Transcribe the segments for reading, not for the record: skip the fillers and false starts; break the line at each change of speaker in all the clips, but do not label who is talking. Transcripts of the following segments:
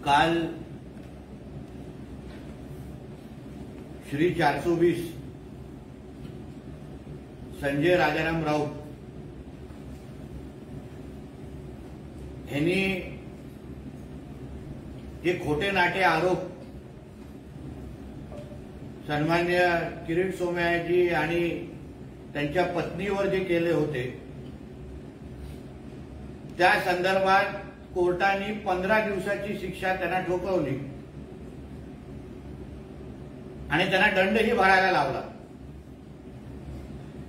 काल श्री 420 संजय राजाराम राऊत यांनी जे खोटे नाटे आरोप सन्मान्य किरीट सोमय्याजी आणि त्यांच्या पत्नीवर जे केले होते त्या संदर्भात कोर्टाने 15 दिवसाची शिक्षा त्यांना ठोकवली आणि त्यांना दंडही भरायला लावला।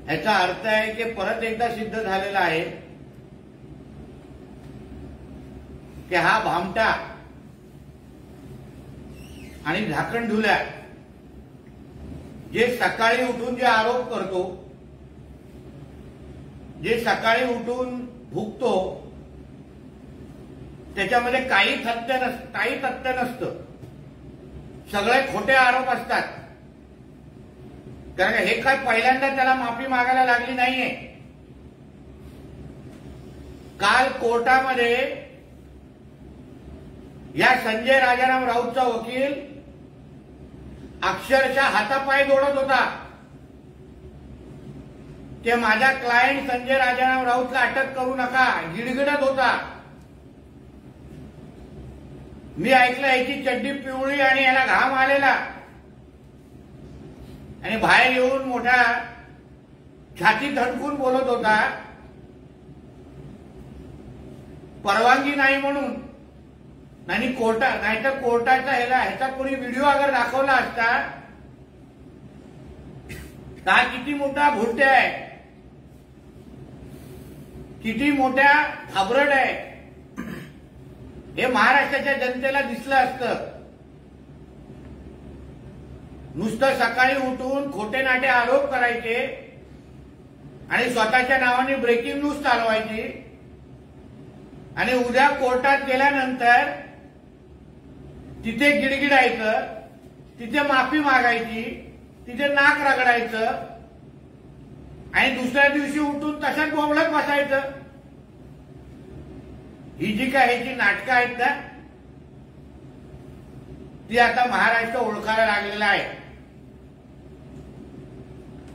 याचा अर्थ आहे की परत एकदा सिद्ध झालेला आहे की हा भामटा आणि झाकणढुल्या जे सकाळी उठून जे आरोप करतो, जे सकाळी उठून भुकतो, त्याच्यामध्ये काही तथ्य नसतं, सगळे खोटे आरोप असतात। कारण हे काय पहिल्यांदा त्याला माफी मागायला लागली नाहीये। काल कोर्टामध्ये या संजय राजाराम राऊतचा वकील अक्षरशः हातापाय जोडत होता की माझा क्लायंट संजय राजाराम राऊतला अटक करू नका, गिडगिडत होता। मी ऐकलं याची चड्डी पिवळी आणि याला घाम आलेला आणि बाहेर येऊन मोठा छाती धडकून बोलत होता परवानगी नाही म्हणून। नाही नाहीतर कोर्टाचा ह्याचा कोणी व्हिडिओ अगर दाखवला असता तर किती मोठा भुरट्या आहे, किती मोठ्या घाबरट आहे हे महाराष्ट्राच्या जनतेला दिसलं असतं। नुसतं सकाळी उठून खोटे नाटे आरोप करायचे आणि स्वतःच्या नावाने ब्रेकिंग न्यूज चालवायची आणि उद्या कोर्टात गेल्यानंतर तिथे गिडगिडायचं, तिथे माफी मागायची, तिथे नाक रगडायचं आणि दुसऱ्या दिवशी उठून तशाच बोंबलत बसायचं। ही जी काय ह्याची नाटकं आहेत ना ती आता महाराष्ट्र ओळखायला लागलेला आहे।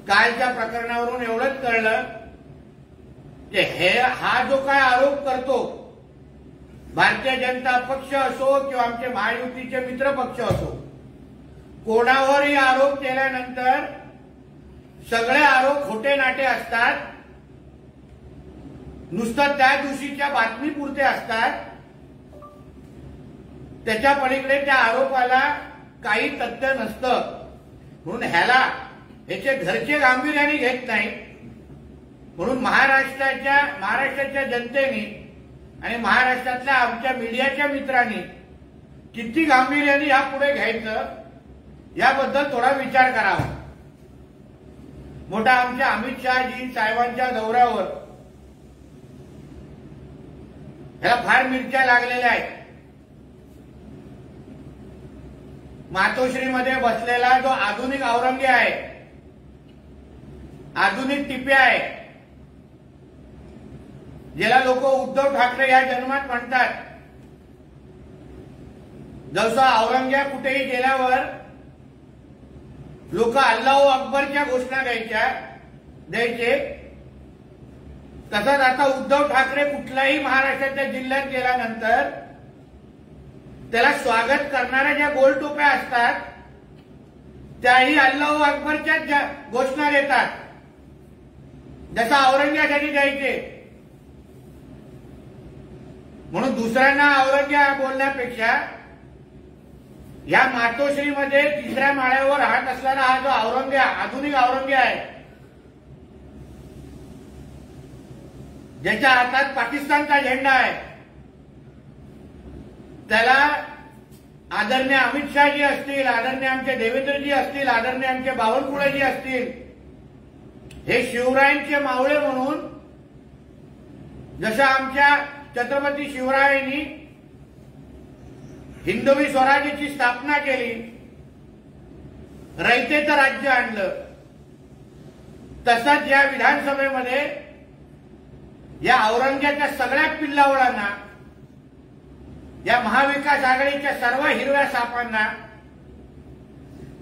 कालच्या प्रकरणावरून एवढंच कळलं की हा जो काय आरोप करतो भारतीय जनता पक्ष असो किंवा आमचे महायुतीचे मित्र पक्ष असो, कोणावरही आरोप केल्यानंतर सगळे आरोप खोटे नाटे असतात, नुसतं त्या दिवशीच्या बातमीपुरते असतात, त्याच्या पलीकडे त्या आरोपाला काही तथ्य नसतं। म्हणून ह्याचे घरचे गांभीर्याने घेत नाही। म्हणून महाराष्ट्राच्या जनतेने आणि महाराष्ट्रातल्या आमच्या मीडियाच्या मित्रांनी किती गांभीर्याने यापुढे घ्यायचं याबद्दल थोडा विचार करावा। मोठा आमच्या अमित शहाजी साहेबांच्या दौऱ्यावर ह्याला फार मिरच्या लागलेल्या आहेत। मातोश्रीमध्ये बसलेला जो आधुनिक औरंगे आहे, आधुनिक टिप्या आहे, ज्याला लोक उद्धव ठाकरे या जन्मात म्हणतात, जसा औरंग्या कुठेही गेल्यावर लोक अल्लाहू अकबरच्या घोषणा द्यायचे, तसंच आता उद्धव ठाकरे कुठल्याही महाराष्ट्राच्या जिल्ह्यात गेल्यानंतर त्याला स्वागत करणाऱ्या ज्या गोल टोप्या असतात त्याही अल्लाहू अकबरच्या घोषणा देतात, जसा औरंग्यासाठी द्यायचे। म्हणून दुसऱ्यांना औरंग्या बोलण्यापेक्षा या मातोश्रीमध्ये 3ऱ्या माळ्यावर राहत असलेला हा जो आधुनिक औरंग्या आहे, ज्याच्या हातात पाकिस्तानचा झेंडा आहे, त्याला आदरणीय अमित शहाजी असतील, आदरणीय आमचे देवेंद्रजी असतील, आदरणीय आमचे बावनकुळेजी असतील, हे शिवरायांचे मावळे म्हणून जसं आमच्या छत्रपती शिवरायांनी हिंदवी स्वराज्याची स्थापना केली, रयतेचं राज्य आणलं, तसंच या विधानसभेमध्ये या औरंग्याच्या सगळ्या पिल्लावळांना या महाविकास आघाडीच्या सर्व हिरव्या सापांना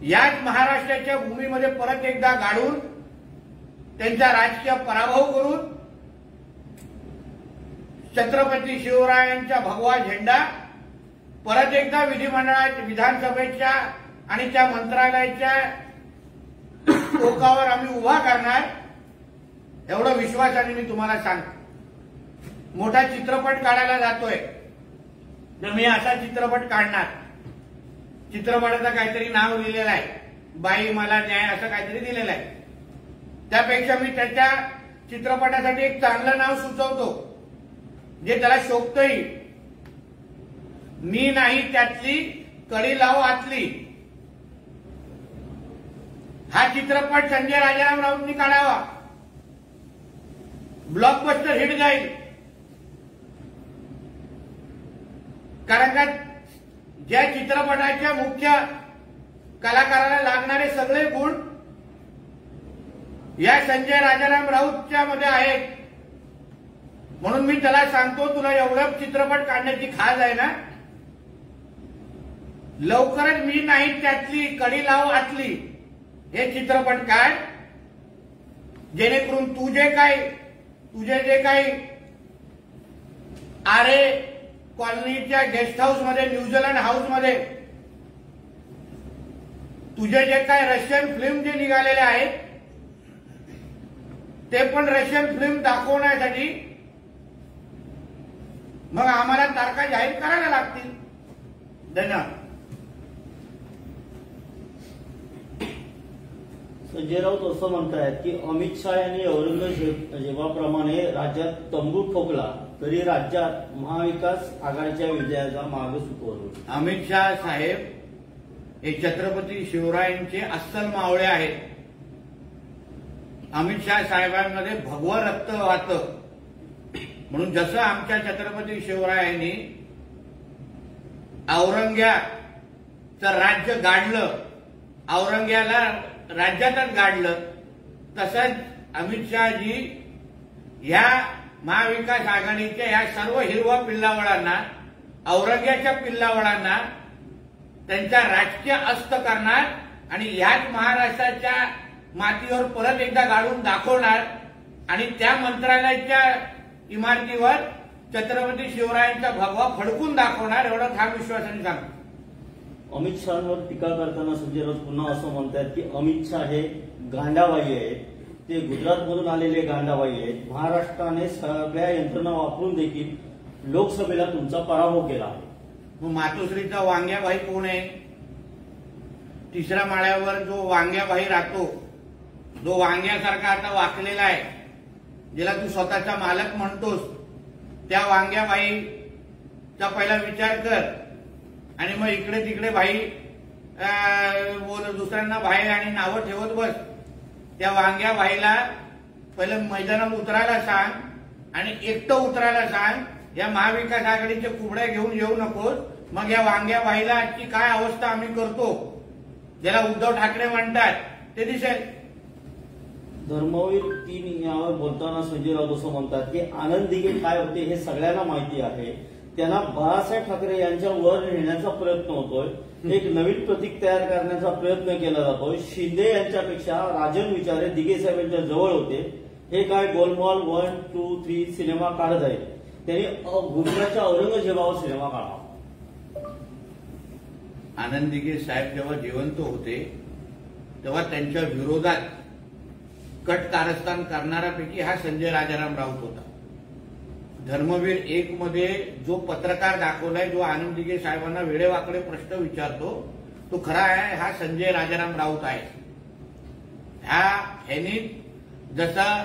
याच महाराष्ट्राच्या भूमीमध्ये परत एकदा गाडून त्यांचा राजकीय पराभव करून छत्रपती शिवरायांचा भगवा झेंडा परत एकदा विधिमंडळात विधानसभेच्या आणि त्या मंत्रालयाच्या टोकावर आम्ही उभा करणार, एवढं विश्वासाने मी तुम्हाला सांगतो. मोठा चित्रपट काढायला जातोय तर मी असा चित्रपट काढणार. चित्रपटाचं काहीतरी नाव लिहिलेलं आहे, बाई मला न्याय असं काहीतरी दिलेलं आहे. त्यापेक्षा मी त्याच्या चित्रपटासाठी एक चांगलं नाव सुचवतो जे त्याला शोभतही. मी नाही त्यातली कडी लाव आतली. हा चित्रपट संजय राजाराम राऊतांनी काढावा, ब्लॉकबस्टर हिट जाईल. कारण का ज्या चित्रपटाच्या मुख्य कलाकाराला लागणारे सगळे गुण या संजय राजाराम राऊतच्या मध्ये आहेत. म्हणून मी त्याला सांगतो, तुला एवढं चित्रपट काढण्याची खाज आहे ना, लवकरच मी नाही त्यातली कडी लाव आतली हे चित्रपट काढ, जेणेकरून तुझे जे काही आरे कॉलनीच्या गेस्ट हाऊस मध्ये, न्यूझीलंड हाऊस मध्ये तुझे जे काही रशियन फिल्म जे निघालेले आहेत ते पण रशियन फिल्म दाखवण्यासाठी मग आम्हाला तारखा जाहीर करायला लागतील. धन्यवाद.
संजय राऊत असं म्हणतायत की अमित शहा यांनी औरंगजेबाप्रमाणे राज्यात तंबू ठोकला तरी राज्यात महाविकास आघाडीच्या विजयाचा मार्ग सुचवतो.
अमित शहा साहेब हे छत्रपती शिवरायांचे अस्सल मावळे आहेत. अमित शहा साहेबांमध्ये भगवं रक्त वाहतं. म्हणून जसं आमच्या छत्रपती शिवरायांनी औरंग्याचं राज्य गाडलं, औरंग्याला राज्यातच गाडलं, तसंच अमित शहाजी ह्या महाविकास आघाडीच्या या सर्व हिरवा पिल्लावळांना, औरंग्याच्या पिल्लावळांना त्यांचा राजकीय अस्त करणार आणि याच महाराष्ट्राच्या मातीवर परत एकदा गाडून दाखवणार आणि त्या मंत्रालयाच्या इमारतीवर छत्रपती शिवरायांचा भगवा फडकून दाखवणार, एवढा ठाम विश्वासाने सांगतो.
अमित शहांवर टीका करताना संजय राऊत पुन्हा असं म्हणतात की अमित शहा हे गांडाबाई आहेत, ते गुजरातमधून आलेले गांडाबाई आहेत. महाराष्ट्राने सगळ्या यंत्रणा वापरून देखील लोकसभेला तुमचा पराभव केला आहे.
मग मातोश्रीचा वांग्याबाई कोण आहे? तिसऱ्या माळ्यावर जो वांग्याबाई राहतो, जो वांग्यासारखा आता वाकलेला आहे, ज्याला तू स्वतःचा मालक म्हणतोस, त्या वांग्याबाईचा पहिला विचार कर आणि मग इकडे तिकडे भाई दुसऱ्यांना भाई आणि नावं ठेवत बस. त्या वांग्याबाईला पहिलं मैदानात उतरायला सांग आणि एकटं उतरायला सांग. या महाविकास आघाडीच्या कुबड्या घेऊन येऊ नकोस. मग या वांग्याबाईला आजची काय अवस्था आम्ही करतो, ज्याला उद्धव ठाकरे म्हणतात, ते दिसेल.
धर्मवीर 3 यावर बोलताना संजय राऊत असं म्हणतात की आनंद दिघे काय होते हे सगळ्यांना माहिती आहे. त्यांना बाळासाहेब ठाकरे यांच्या वर नेण्याचा प्रयत्न होतोय, एक नवीन प्रतीक तयार करण्याचा प्रयत्न केला जातोय. शिंदे यांच्यापेक्षा राजन विचारे दिघे साहेबांच्या जवळ होते. हे काय गोलमाल 1, 2, 3 सिनेमा काढत आहेत. त्यांनी गुजरातच्या औरंगजेबावर सिनेमा काढला.
आनंद दिघे साहेब जेव्हा जिवंत होते तेव्हा त्यांच्या विरोधात कट कारस्थान करणाऱ्यापैकी हा संजय राजाराम राऊत होता. धर्मवीर 1 मध्ये जो पत्रकार दाखवलाय, जो आनंद दिघे साहेबांना वेडेवाकडे प्रश्न विचारतो, तो खरा आहे हा संजय राजाराम राऊत आहे. ह्यांनी जसं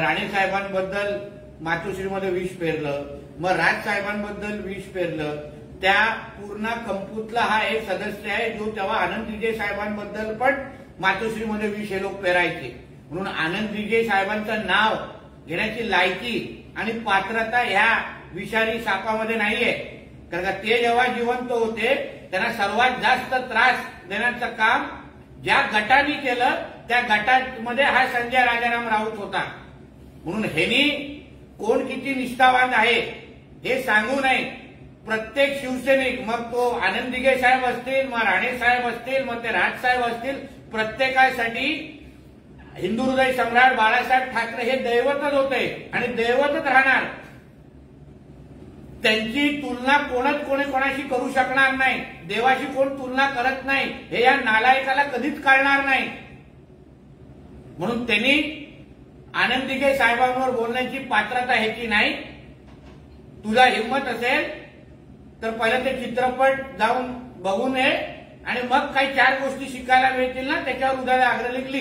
राणे साहेबांबद्दल मातोश्रीमध्ये विष पेरलं, मग राज साहेबांबद्दल विष पेरलं, त्या पूर्ण कंपूतला हा एक सदस्य आहे जो तेव्हा आनंद दिघे साहेबांबद्दल पण मातोश्रीमध्ये विष हे लोक पेरायचे. म्हणून आनंद दिघे साहेबांचं नाव घेण्याची लायकी आणि पात्रता ह्या विषारी सापामध्ये नाहीये. कारण ते जेव्हा जिवंत होते त्यांना सर्वात जास्त त्रास देण्याचं काम ज्या गटाने केलं त्या गटामध्ये हा संजय राजाराम राऊत होता. म्हणून ह्यांनी कोण किती निष्ठावान आहे हे सांगू नये. प्रत्येक शिवसैनिक, मग तो आनंद दिघे साहेब असतील, मग राणे साहेब असतील, मग ते राज साहेब असतील, प्रत्येकासाठी हिंदू हृदय सम्राट बाळासाहेब ठाकरे हे दैवतच होते आणि दैवतच राहणार. त्यांची तुलना कोणी कोणाशी करू शकणार नाही. देवाशी कोण तुलना करत नाही हे या नालायकाला कधीच कळणार नाही. म्हणून त्यांनी आनंद दिघे साहेबांवर बोलण्याची पात्रता ह्याची नाही. तुझा हिंमत असेल तर पहिलं ते चित्रपट जाऊन बघून ये आणि मग काही 4 गोष्टी शिकायला मिळतील ना, त्याच्यावर उद्या आग्रह लिखली.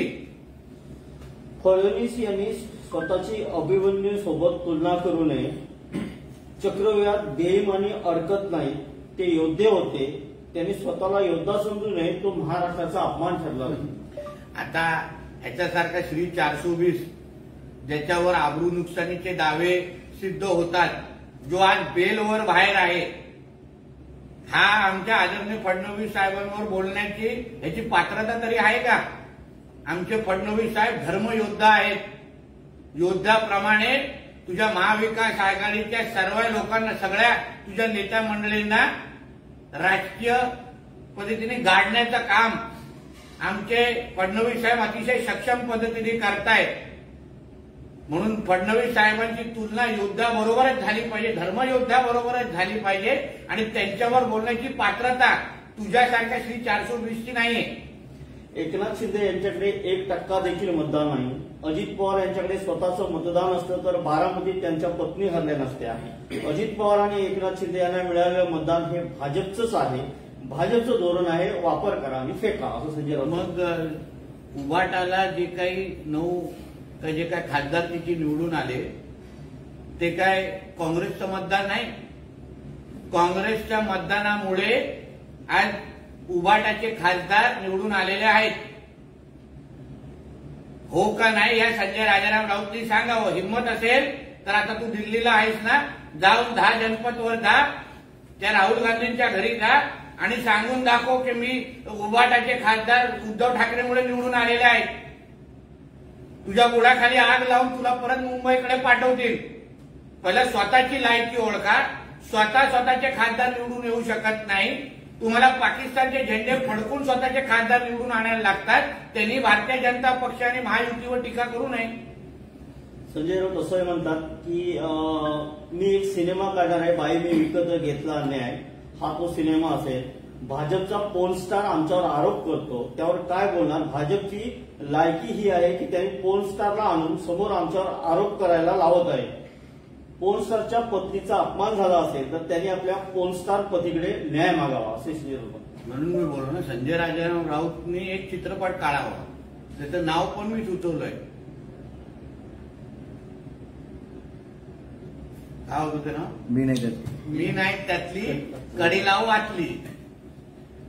फडणवीस यांनी स्वतःची अभिमन्यू सोबत तुलना करू नये. चक्रव्यूहात बेईमानी अडकत नाही, ते योद्धे होते. त्यांनी स्वतःला योद्धा समजू नये, तो महाराष्ट्राचा अपमान ठरला नाही.
आता ह्याच्यासारखा श्री 420 ज्याच्यावर आबरू नुकसानीचे दावे सिद्ध होतात, जो आज बेलवर बाहेर आहे, हा आमच्या आदरणीय फडणवीस साहेबांवर बोलण्याची ह्याची पात्रता तरी आहे का? आमचे फडणवीस साहेब धर्मयोद्धा आहेत. योद्धाप्रमाणे तुझ्या महाविकास आघाडीच्या सर्व लोकांना, सगळ्या तुझ्या नेत्या मंडळींना राजकीय पद्धतीने गाडण्याचं काम आमचे फडणवीस साहेब अतिशय सक्षम पद्धतीने करतायत. म्हणून फडणवीस साहेबांची तुलना योद्ध्याबरोबरच झाली पाहिजे, धर्मयोद्ध्याबरोबरच झाली पाहिजे आणि त्यांच्यावर बोलण्याची पात्रता तुझ्यासारख्या श्री 420ची नाहीये.
एकनाथ शिंदे यांच्याकडे 1% देखील मतदान नाही. अजित पवार यांच्याकडे स्वतःचं मतदान असतं तर बारामतीत त्यांच्या पत्नी हरल्या नसत्या. अजित पवार आणि एकनाथ शिंदे यांना मिळालेलं मतदान हे भाजपचंच आहे. भाजपचं धोरण आहे, वापर करा आणि फेका, असं संजय राऊत.
मग उभाटाला जे काही खासदार तिची निवडून आले ते काय काँग्रेसचं मतदान नाही. काँग्रेसच्या मतदानामुळे आज उभाटाचे खासदार निवडून आलेले आहेत. हो का नाही या संजय राजाराम राऊतनी सांगावं. हिंमत असेल तर आता तू दिल्लीला आहेस ना, जाऊन 10 जनपदवर जा, त्या राहुल गांधींच्या घरी जा आणि सांगून दाखव की मी उभाटाचे खासदार उद्धव ठाकरेमुळे निवडून आलेले आहेत. तुझ्या बुडाखाली आग लावून तुला परत मुंबईकडे पाठवतील. पहिला स्वतःची लायकी ओळखा. स्वतःचे खासदार निवडून येऊ शकत नाही. तुम्हाला पाकिस्तानचे झेंडे फडकून स्वतःचे खासदार निवडून आणायला लागतात. त्यांनी भारतीय जनता पक्ष आणि महायुतीवर टीका करू नये.
संजय राऊत असंही म्हणतात की मी एक सिनेमा काढणार आहे, बाई मी विकत घेतला अन्याय, हा तो सिनेमा असेल. भाजपचा पोर्न स्टार आमच्यावर आरोप करतो, त्यावर काय बोलणार? भाजपची लायकी ही आहे की त्यांनी पोर्न स्टारला आणून समोर आमच्यावर आरोप करायला लावत आहे. पोर्न स्टारच्या पत्नीचा अपमान झाला असेल तर त्यांनी आपल्या पोर्न स्टार पतीकडे न्याय मागावा, असे संजय राऊत.
म्हणून मी बोललो ना, संजय राजाराम राऊतनी एक चित्रपट काढावा, त्याचं नाव पण मी सुचवलंय. काय होतं ते नाव? मी नाही त्यातली कडी लावू वाचली.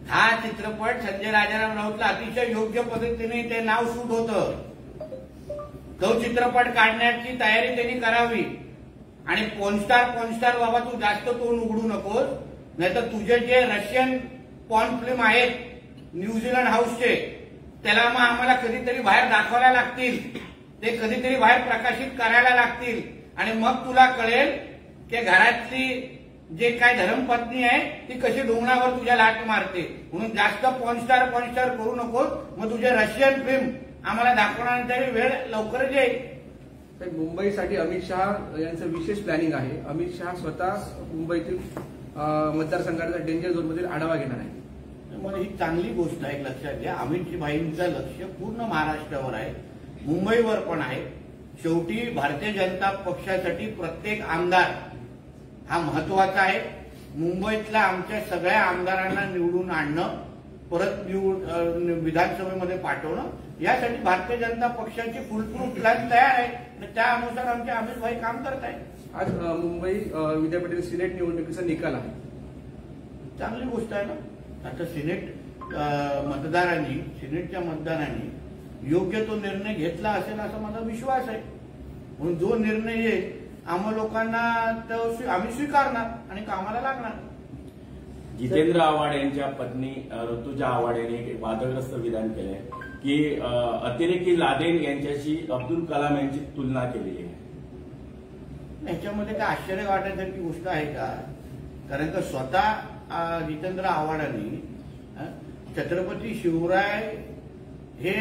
हा चित्रपट संजय राजाराम राऊतला अतिशय योग्य पद्धतीने ते नाव सूट होतं. तो चित्रपट काढण्याची तयारी त्यांनी करावी. आणि पॉनस्टार बाबा तू जास्त तोंड उघडू नकोस, नाहीतर तुझे जे रशियन पॉर्न फिल्म आहेत न्यूझीलंड हाऊसचे, त्याला मग आम्हाला कधीतरी बाहेर दाखवायला लागतील, ते कधीतरी बाहेर प्रकाशित करायला लागतील आणि मग तुला कळेल की घरातली जे काय धर्मपत्नी आहे ती कशी डोंगरावर तुझ्या लाट मारते. म्हणून जास्त पॉनस्टार करू नकोस, मग तुझे रशियन फिल्म आम्हाला दाखवण्याची वेळ लवकरच येईल.
मुंबईसाठी अमित शहा यांचं विशेष प्लॅनिंग आहे. अमित शहा स्वतः मुंबईतील मतदारसंघाचा डेंजर झोनमधील आढावा घेणार आहे.
मला ही चांगली गोष्ट आहे, लक्षात घ्या. अमित भाईंचं लक्ष पूर्ण महाराष्ट्रावर आहे, मुंबईवर पण आहे. शेवटी भारतीय जनता पक्षासाठी प्रत्येक आमदार हा महत्वाचा आहे. मुंबईतल्या आमच्या सगळ्या आमदारांना निवडून आणणं, परत विधानसभेमध्ये पाठवणं, यासाठी भारतीय जनता पक्षाची फुलप्रूफ प्लॅन तयार आहे आणि त्या अनुसार आमचे अमित भाई काम करत आहेत.
आज मुंबई विद्यापीठातील सिनेट निवडणुकीचा निकाल आहे.
चांगली गोष्ट आहे ना. आता सिनेटच्या मतदारांनी योग्य तो निर्णय घेतला असेल असा माझा विश्वास आहे. म्हणून जो निर्णय येईल आम्हा लोकांना तो आम्ही स्वीकारणार आणि कामाला लागणार.
जितेंद्र आव्हाड यांच्या पत्नी ऋतुजा आव्हाड यांनी एक वादग्रस्त विधान केलंय की अतिरेकी लादेन यांच्याशी अब्दुल कलाम यांची तुलना केलेली आहे.
याच्यामध्ये काय आश्चर्य वाटण्यासारखी गोष्ट आहे का? कारण का स्वतः जितेंद्र आव्हाडांनी छत्रपती शिवराय हे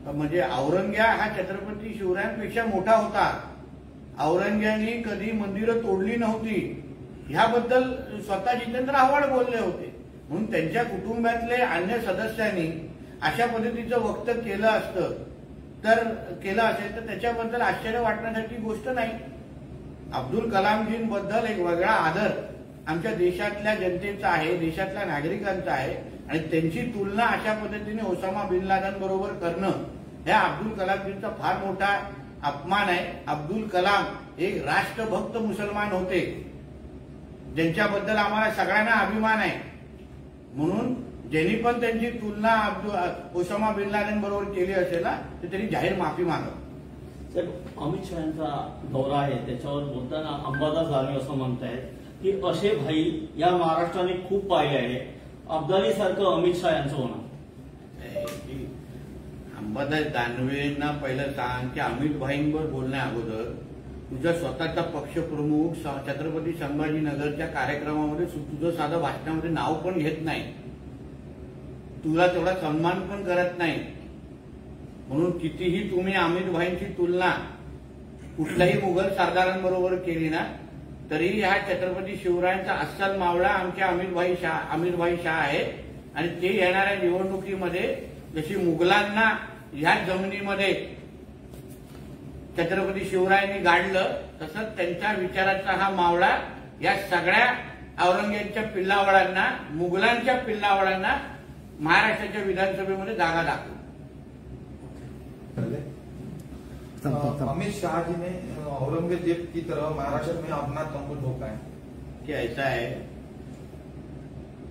म्हणजे औरंग्या हा छत्रपती शिवरायांपेक्षा मोठा होता. औरंग्यानी कधी मंदिरं तोडली नव्हती ह्याबद्दल स्वतः जितेंद्र आव्हाड बोलले होते. म्हणून त्यांच्या कुटुंबातले अन्य सदस्यांनी अशा पद्धतीचं वक्तव्य केलं असेल तर त्याच्याबद्दल आश्चर्य वाटण्यासारखी गोष्ट नाही. अब्दुल कलामजींबद्दल एक वेगळा आदर आमच्या देशातल्या जनतेचा आहे, देशातल्या नागरिकांचा आहे आणि त्यांची तुलना अशा पद्धतीने ओसामा बिन लादेन बरोबर करणं ह्या अब्दुल कलामजींचा फार मोठा अपमान आहे. अब्दुल कलाम एक राष्ट्रभक्त मुसलमान होते ज्यांच्याबद्दल आम्हाला सगळ्यांना अभिमान आहे. म्हणून ज्यांनी पण त्यांची तुलना ओसामा बिन लादेन बरोबर केली असेल ना तर त्यांनी जाहीर माफी मागावी.
साहेब, अमित शहाचा दौरा आहे त्याच्यावर बोलताना अंबादास दानवे असं म्हणतायत की असे भाई या महाराष्ट्राने खूप पाहिले आहे, अब्दाली सारखं अमित शहा यांचं होणार.
अंबादास दानवेंना पहिलं सांग की अमित भाईंवर बोलण्या अगोदर तुझा स्वतःचा पक्षप्रमुख छत्रपती संभाजीनगरच्या कार्यक्रमामध्ये तुझं साधं भाषणामध्ये नाव पण घेत नाही, तुला तेवढा सन्मान पण करत नाही. म्हणून कितीही तुम्ही अमित भाईंची तुलना कुठल्याही मुघल सरदारांबरोबर केली ना तरी ह्या छत्रपती शिवरायांचा अस्सल मावळा आमचे अमित भाई शाह आहे. आणि ते येणाऱ्या निवडणुकीमध्ये जशी मुघलांना ह्या जमिनीमध्ये छत्रपती शिवरायांनी गाडलं तसंच त्यांच्या विचाराचा हा मावळा या सगळ्या औरंगजेबाच्या पिल्लावळांना, मुघलांच्या पिल्लावळांना महाराष्ट्राच्या विधानसभेमध्ये जागा दाखवू.
अमित शाह जी ने औरंगजेब की तरह महाराष्ट्र में अपना तंबू ठोका है.
कि ऐसा है,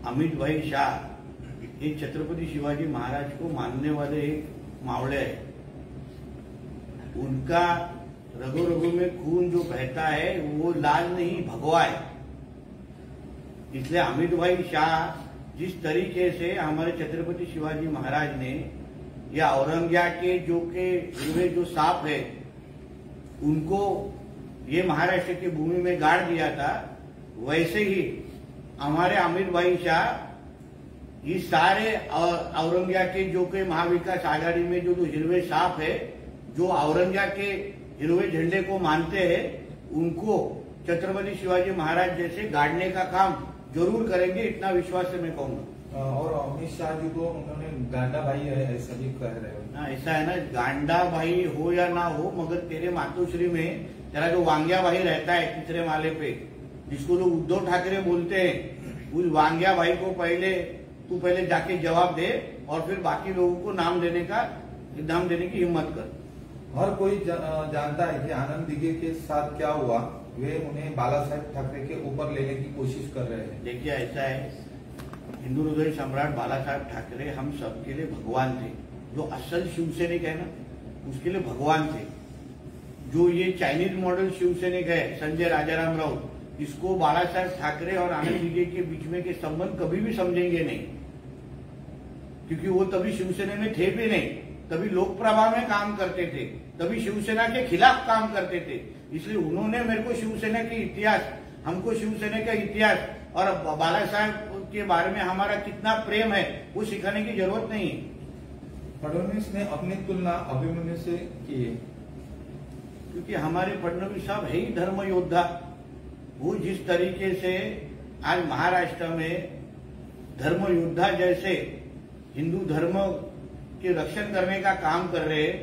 अमित भाई शाह ये छत्रपति शिवाजी महाराज को मानने वाले एक मावड़े हैं. उनका रगों रगों में खून जो बहता है वो लाल नहीं भगवा है. इसलिए अमित भाई शाह जिस तरीके से हमारे छत्रपति शिवाजी महाराज ने या औरंगिया के जो सांप है उनको ये महाराष्ट्र की भूमि में गाड़ दिया था, वैसे ही हमारे अमित भाई शाह ये सारे औरंगिया के जो के महाविकास आघाड़ी में जो हिरवे सांप है जो औरंगिया के हिरवे झंडे को मानते हैं उनको छत्रपति शिवाजी महाराज जैसे गाड़ने का काम जरूर करेंगे, इतना विश्वास से मैं कहूंगा.
और अमित शाह जी को उन्होंने गांडा भाई है ऐसा भी कह रहे हो.
ऐसा है ना, गांडा भाई हो या ना हो मगर तेरे मातोश्री में तेरा जो वांग्या भाई रहता है तीसरे माले पे जिसको लोग उद्धव ठाकरे बोलते हैं, उस वांग्या भाई को तू पहले जाके जवाब दे और फिर बाकी लोगों को नाम देने की हिम्मत कर.
हर कोई जानता है कि आनंद दिघे के साथ क्या हुआ, वे उन्हें बाला साहेब ठाकरे के ऊपर लेने की कोशिश कर रहे हैं.
देखिए ऐसा है, हिंदू हृदय सम्राट बाला साहेब ठाकरे हम सबके लिए भगवान थे. जो असल शिवसैनिक है ना उसके लिए भगवान थे. जो ये चाइनीज मॉडल शिवसैनिक है संजय राजाराम राउत, इसको बाला साहेब ठाकरे और आनंद दिघे के बीच में के संबंध कभी भी समझेंगे नहीं, क्योंकि वो तभी शिवसेना में थे भी नहीं, तभी लोकप्रभा में काम करते थे, तभी शिवसेना के खिलाफ काम करते थे. इसलिए उन्होंने मेरे को शिवसेना के इतिहास, हमको शिवसेना का इतिहास और बाला साहेब के बारे में हमारा कितना प्रेम है वो सिखाने की जरूरत नहीं है.
फडणवीस ने अपनी तुलना अभिमन्यु से की है,
क्योंकि हमारे फडणवीस साहब है ही धर्म योद्धा. वो जिस तरीके से आज महाराष्ट्र में धर्म योद्धा जैसे हिंदू धर्म के रक्षण करने का काम कर रहे हैं,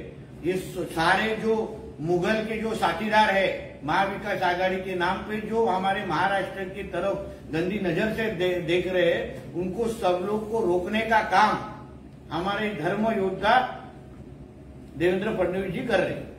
ये सारे जो मुगल के जो साथीदार है महाविकास आघाड़ी के नाम पे जो हमारे महाराष्ट्र की तरफ गंदी नजर से देख रहे हैं, उनको सब लोग को रोकने का काम हमारे धर्म योद्धा देवेंद्र फडणवीस जी कर रहे हैं.